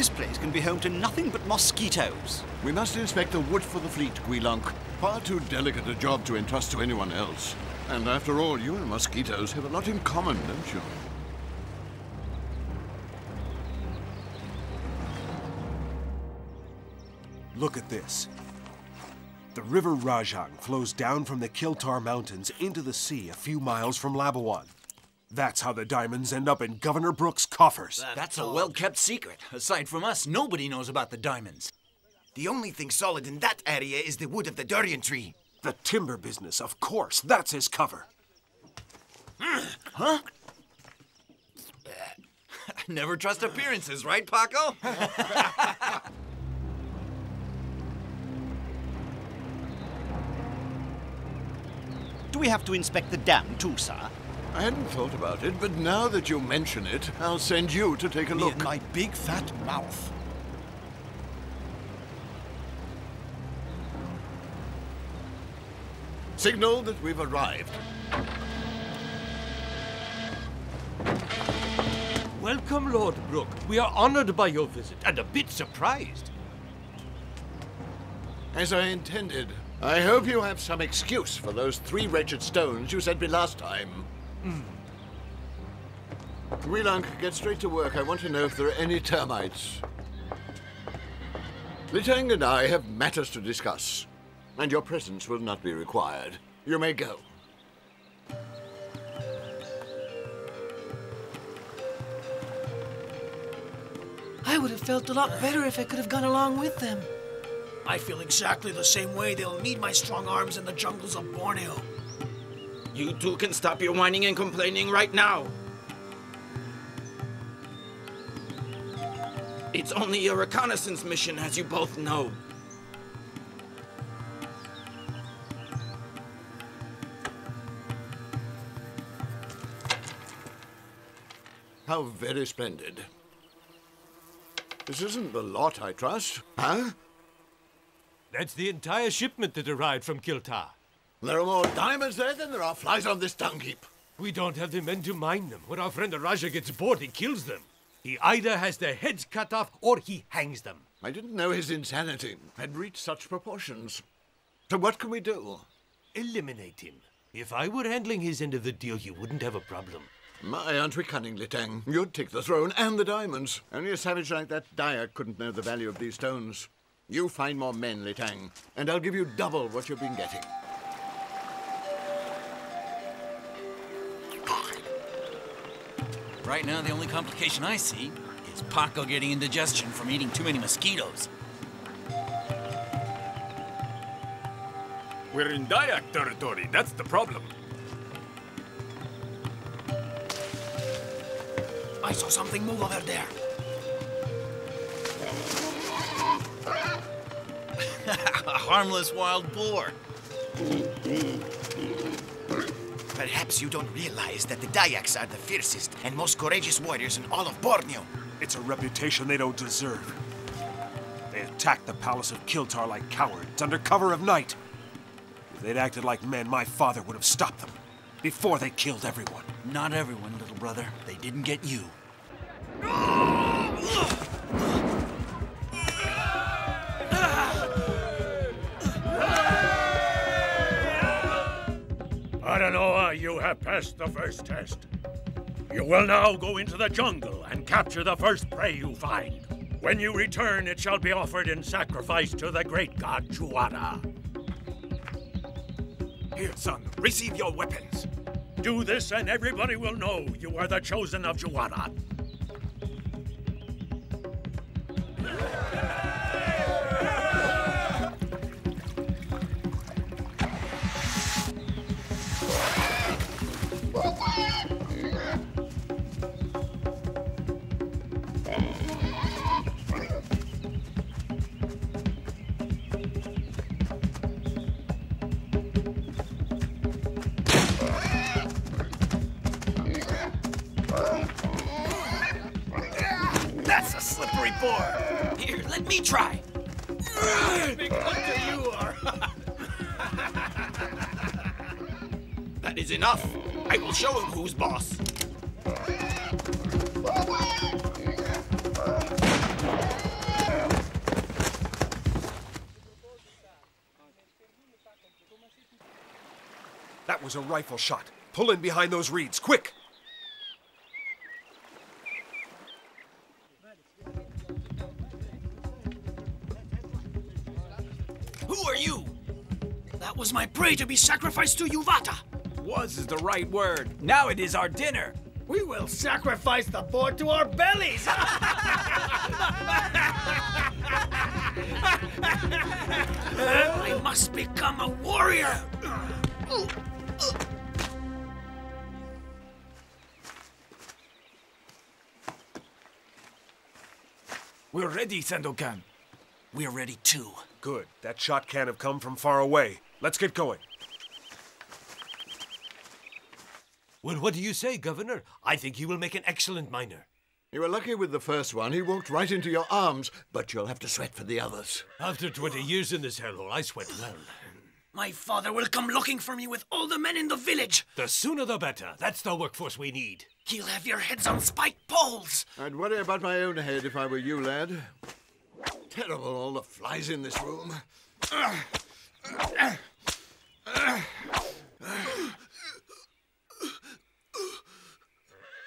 This place can be home to nothing but mosquitoes. We must inspect the wood for the fleet, Guilonk. Far too delicate a job to entrust to anyone else. And after all, you and mosquitoes have a lot in common, don't you? Look at this. The River Rajang flows down from the Kiltar Mountains into the sea a few miles from Labuan. That's how the diamonds end up in Governor Brooke's coffers. That's a well-kept secret. Aside from us, nobody knows about the diamonds. The only thing solid in that area is the wood of the durian tree. The timber business, of course. That's his cover. Huh? Never trust appearances, right, Paco? Do we have to inspect the dam too, sir? I hadn't thought about it, but now that you mention it, I'll send you to take a look. In my big fat mouth. Signal that we've arrived. Welcome, Lord Brooke. We are honored by your visit and a bit surprised. As I intended. I hope you have some excuse for those 3 wretched stones you sent me last time. Guilonk, get straight to work. I want to know if there are any termites. Litang and I have matters to discuss, and your presence will not be required. You may go. I would have felt a lot better if I could have gone along with them. I feel exactly the same way. They'll need my strong arms in the jungles of Borneo. You two can stop your whining and complaining right now. It's only a reconnaissance mission, as you both know. How very splendid. This isn't the lot, I trust, huh? That's the entire shipment that arrived from Kiltar. There are more diamonds there than there are flies on this dung heap. We don't have the men to mine them. When our friend the Raja gets bored, he kills them. He either has their heads cut off or he hangs them. I didn't know his insanity had reached such proportions. So what can we do? Eliminate him. If I were handling his end of the deal, you wouldn't have a problem. My, aren't we cunning, Litang? You'd take the throne and the diamonds. Only a savage like that Dayak couldn't know the value of these stones. You find more men, Litang, and I'll give you double what you've been getting. Right now, the only complication I see is Paco getting indigestion from eating too many mosquitoes. We're in Dayak territory, that's the problem. I saw something move over there. A harmless wild boar. Perhaps you don't realize that the Dayaks are the fiercest and most courageous warriors in all of Borneo. It's a reputation they don't deserve. They attacked the palace of Kiltar like cowards under cover of night. If they'd acted like men, my father would have stopped them before they killed everyone. Not everyone, little brother. They didn't get you. Aranoa, you have passed the first test. You will now go into the jungle and capture the first prey you find. When you return, it shall be offered in sacrifice to the great god Juara. Here, son, receive your weapons. Do this and everybody will know you are the chosen of Juara. That's a slippery board. Here, let me try. Big hunter you are. That is enough. I will show him who's boss. That was a rifle shot. Pull in behind those reeds, quick! Who are you? That was my prey to be sacrificed to Yuvata. Was is the right word. Now it is our dinner. We will sacrifice the boar to our bellies. I must become a warrior. We're ready, Sandokan. We're ready too. Good. That shot can't have come from far away. Let's get going. Well, what do you say, Governor? I think he will make an excellent miner. You were lucky with the first one. He walked right into your arms, but you'll have to sweat for the others. After 20 years in this hellhole, I sweat well. My father will come looking for me with all the men in the village. The sooner the better. That's the workforce we need. He'll have your heads on spiked poles. I'd worry about my own head if I were you, lad. Terrible, all the flies in this room.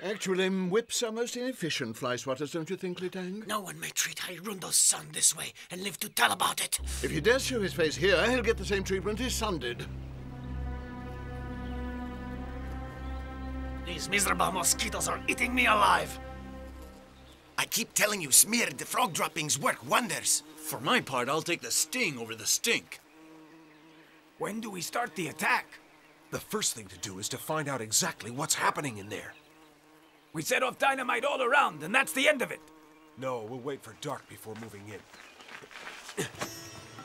Actually, whips are most inefficient fly swatters, don't you think, Litang? No one may treat Hairundo's son this way and live to tell about it. If he dares show his face here, he'll get the same treatment his son did. These miserable mosquitoes are eating me alive. I keep telling you, smeared frog droppings work wonders. For my part, I'll take the sting over the stink. When do we start the attack? The first thing to do is to find out exactly what's happening in there. We set off dynamite all around, and that's the end of it. No, we'll wait for dark before moving in.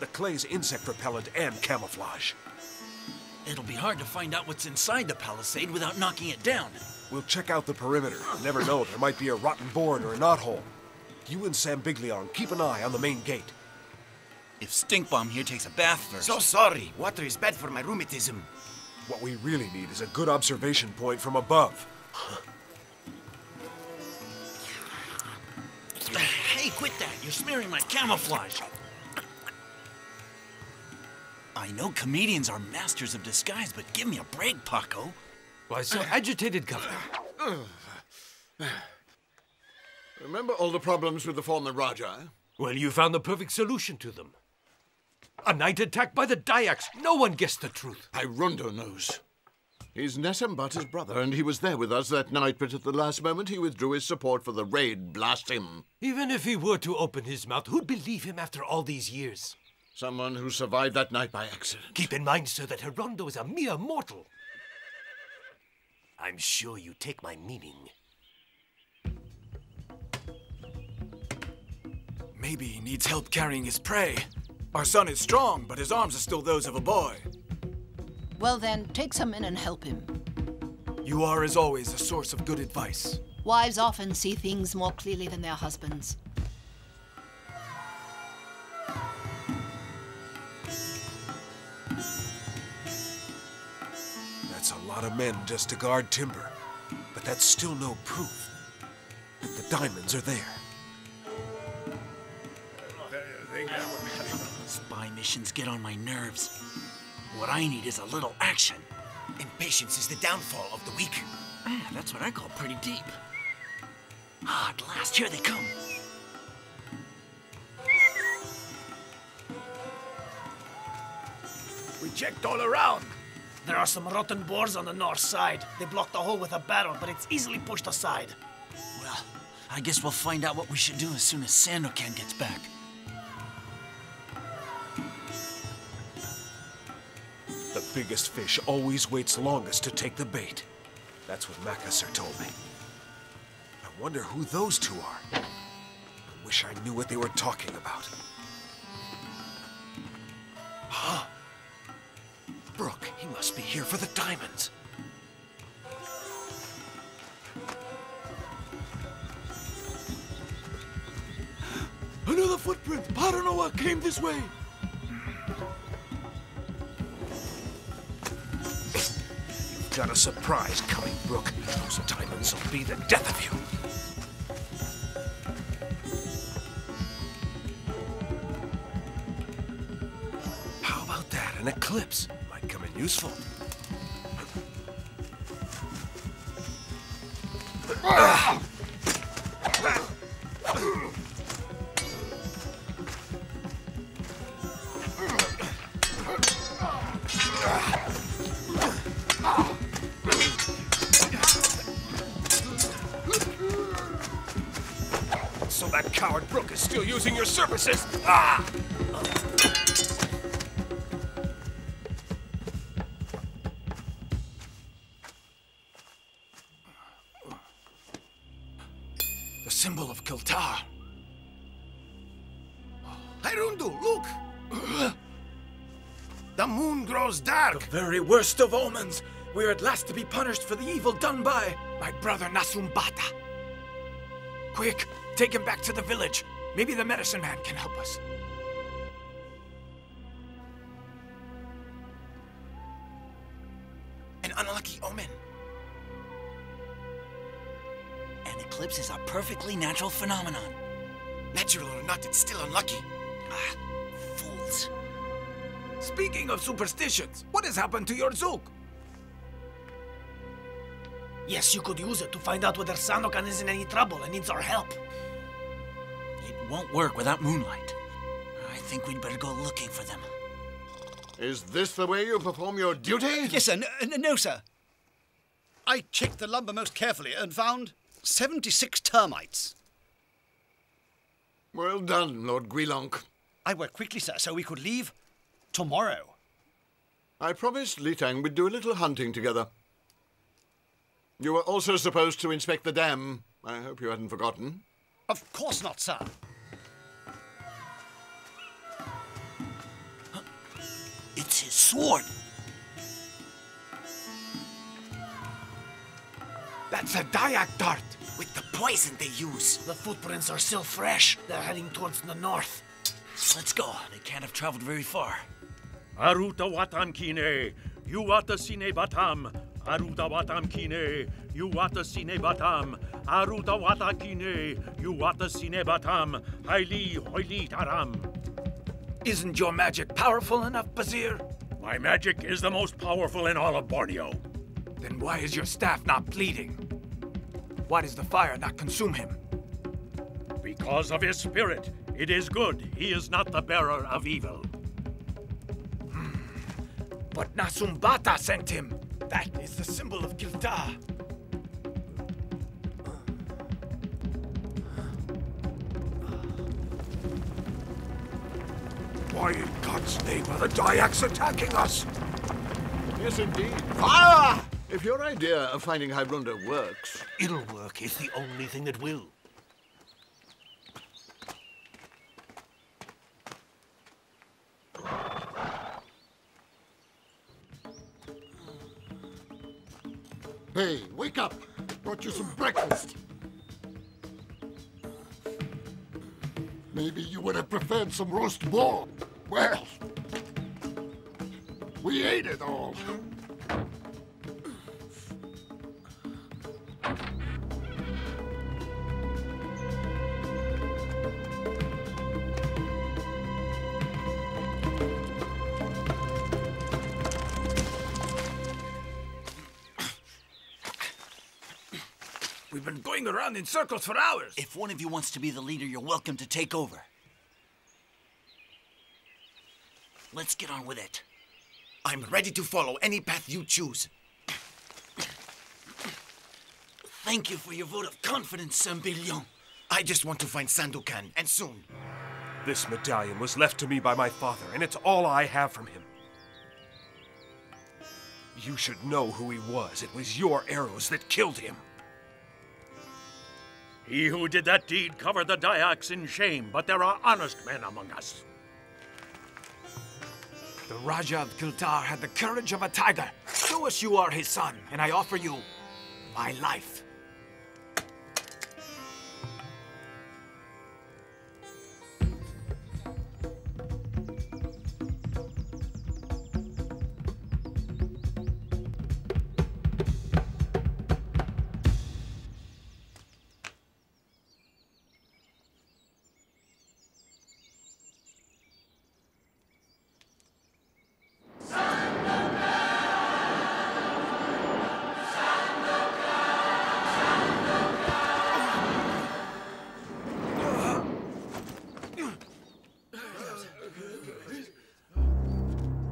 The clay's insect repellent and camouflage. It'll be hard to find out what's inside the palisade without knocking it down. We'll check out the perimeter. You never know, there might be a rotten board or a knothole. You and Sambiglion keep an eye on the main gate. If Stink Bomb here takes a bath first... So sorry. Water is bad for my rheumatism. What we really need is a good observation point from above. Hey, quit that! You're smearing my camouflage! I know comedians are masters of disguise, but give me a break, Paco. Why so agitated, Governor? Remember all the problems with the former Raja? Well, you found the perfect solution to them. A night attack by the Dayaks. No one guessed the truth. Hairundo knows. He's Nesambata's brother, and he was there with us that night, but at the last moment he withdrew his support for the raid. Blast him. Even if he were to open his mouth, who'd believe him after all these years? Someone who survived that night by accident. Keep in mind, sir, that Hairundo is a mere mortal. I'm sure you take my meaning. Maybe he needs help carrying his prey. Our son is strong, but his arms are still those of a boy. Well then, take some in and help him. You are, as always, a source of good advice. Wives often see things more clearly than their husbands. That's a lot of men just to guard timber. But that's still no proof that the diamonds are there. Spy missions get on my nerves. What I need is a little action. Impatience is the downfall of the weak. That's what I call pretty deep. Ah, at last, here they come. We checked all around. There are some rotten boars on the north side. They blocked the hole with a barrel, but it's easily pushed aside. Well, I guess we'll find out what we should do as soon as Sandokan gets back. The biggest fish always waits longest to take the bait. That's what Makassar told me. I wonder who those two are. I wish I knew what they were talking about. Huh? Brooke, he must be here for the diamonds. Another footprint! Paranoa came this way! You've got a surprise coming, Brooke. Those diamonds will be the death of you. How about that? An eclipse. Might come in useful. That coward Brooke is still using your services! Ah! The symbol of Kiltar. Hairundu, look! The moon grows dark! The very worst of omens! We're at last to be punished for the evil done by my brother Nasumbata. Quick, take him back to the village. Maybe the medicine man can help us. An unlucky omen. An eclipse is a perfectly natural phenomenon. Natural or not, it's still unlucky. Ah, fools. Speaking of superstitions, what has happened to your Zook? Yes, you could use it to find out whether Sandokan is in any trouble and needs our help. It won't work without moonlight. I think we'd better go looking for them. Is this the way you perform your duty? Yes, sir. No, sir. I checked the lumber most carefully and found 76 termites. Well done, Lord Guilonc. I worked quickly, sir, so we could leave tomorrow. I promised Litang we'd do a little hunting together. You were also supposed to inspect the dam. I hope you hadn't forgotten. Of course not, sir. It's his sword. That's a Dayak dart. With the poison they use. The footprints are still fresh. They're heading towards the north. Let's go. They can't have traveled very far. Aruta watam kine, yuwata sine batam. Aruta watam kine, yuwata sine batam. Aruta wata kine, yuwata sine batam. Haili hoili taram. Isn't your magic powerful enough, Bazir? My magic is the most powerful in all of Borneo. Then why is your staff not bleeding? Why does the fire not consume him? Because of his spirit. It is good. He is not the bearer of evil. But Nasumbata sent him. That is the symbol of Kiltar. Why in God's name are the Dayaks attacking us? Yes, indeed. Fire! If your idea of finding Hyrunda works... It'll work. It's the only thing that will. Hey, wake up! Brought you some breakfast. Maybe you would have preferred some roast boar. Well, we ate it all. We've been going around in circles for hours. If one of you wants to be the leader, you're welcome to take over. Let's get on with it. I'm ready to follow any path you choose. Thank you for your vote of confidence, Sambillion. I just want to find Sandokan, and soon. This medallion was left to me by my father, and it's all I have from him. You should know who he was. It was your arrows that killed him. He who did that deed covered the Dayaks in shame, but there are honest men among us. The Raja of Kiltar had the courage of a tiger. Show us you are his son, and I offer you my life.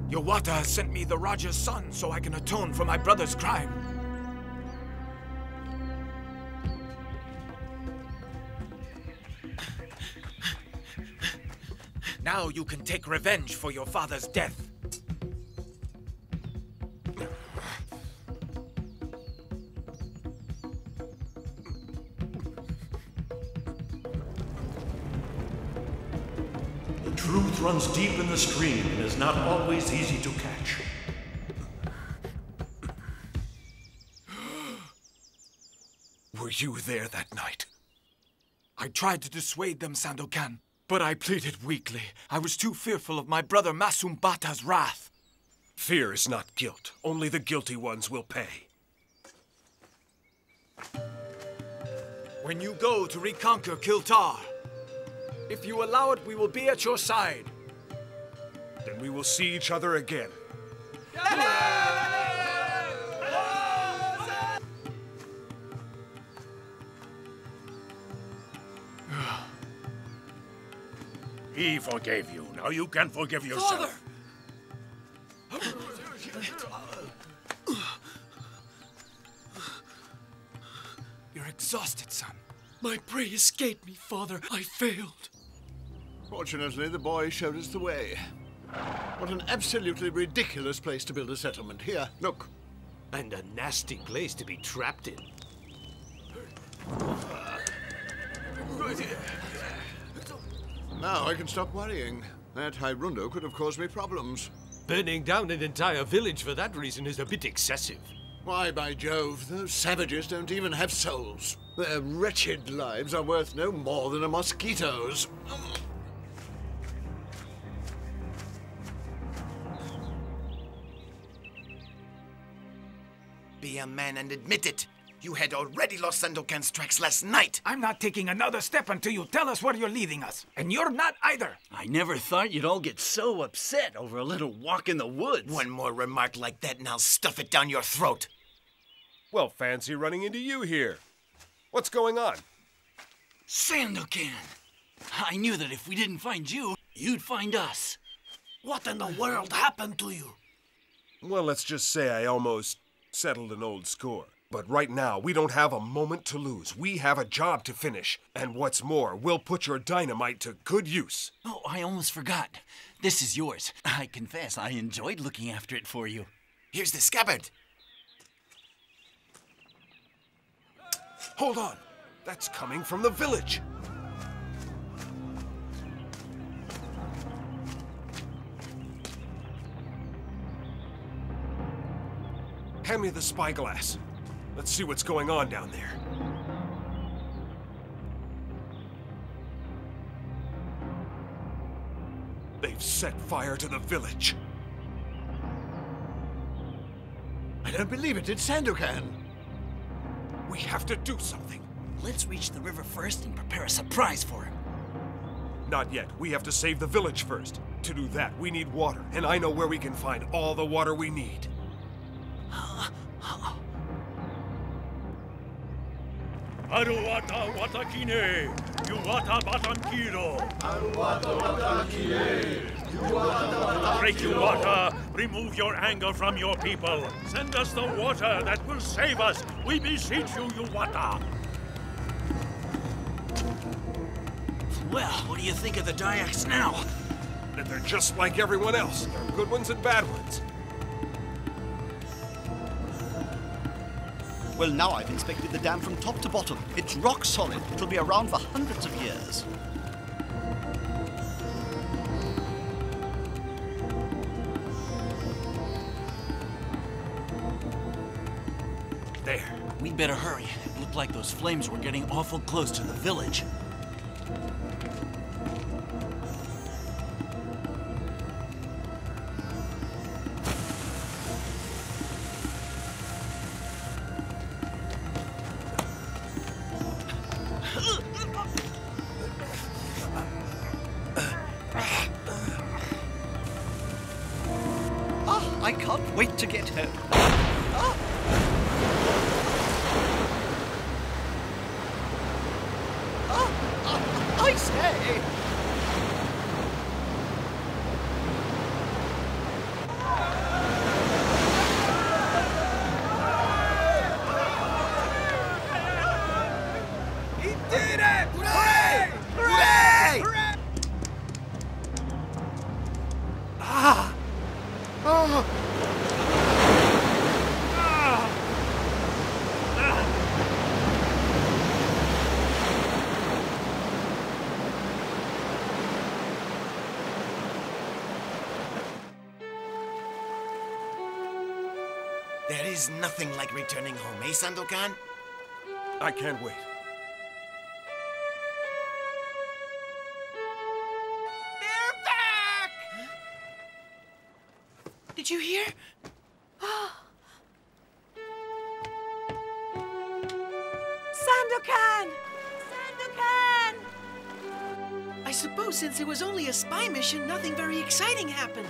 Yawata has sent me the Raja's son so I can atone for my brother's crime. Now you can take revenge for your father's death. The truth runs deep in the stream and is not always easy to catch. Were you there that night? I tried to dissuade them, Sandokan, but I pleaded weakly. I was too fearful of my brother Masumbata's wrath. Fear is not guilt. Only the guilty ones will pay. When you go to reconquer Kiltar, if you allow it, we will be at your side. Then we will see each other again. He forgave you. Now you can forgive yourself. Father! You're exhausted, son. My prey escaped me, Father. I failed. Fortunately, the boy showed us the way. What an absolutely ridiculous place to build a settlement. Here, look. And a nasty place to be trapped in. Now I can stop worrying. That Hyrundo could have caused me problems. Burning down an entire village for that reason is a bit excessive. Why, by Jove, those savages don't even have souls. Their wretched lives are worth no more than a mosquito's. Be a man and admit it. You had already lost Sandokan's tracks last night. I'm not taking another step until you tell us where you're leading us. And you're not either. I never thought you'd all get so upset over a little walk in the woods. One more remark like that and I'll stuff it down your throat. Well, fancy running into you here. What's going on? Sandokan! I knew that if we didn't find you, you'd find us. What in the world happened to you? Well, let's just say I almost settled an old score. But right now, we don't have a moment to lose. We have a job to finish. And what's more, we'll put your dynamite to good use. Oh, I almost forgot. This is yours. I confess, I enjoyed looking after it for you. Here's the scabbard. Hold on. That's coming from the village. Hand me the spyglass. Let's see what's going on down there. They've set fire to the village. I don't believe it. It's Sandokan. We have to do something. Let's reach the river first and prepare a surprise for him. Not yet. We have to save the village first. To do that, we need water, and I know where we can find all the water we need. Aruwata watakine, yuwata batankiro. Aruwata watakine, yuwata Great Yuwata, remove your anger from your people. Send us the water that will save us. We beseech you, Yuwata. Well, what do you think of the Dayaks now? That they're just like everyone else. There are good ones and bad ones. Well, now I've inspected the dam from top to bottom. It's rock solid. It'll be around for hundreds of years. There. We'd better hurry. It looked like those flames were getting awful close to the village. I can't wait to get home. I say! He did it! Hooray! Hooray! Hooray! is nothing like returning home, eh, Sandokan? I can't wait. They're back! Did you hear? Sandokan! Sandokan! I suppose since it was only a spy mission, nothing very exciting happened.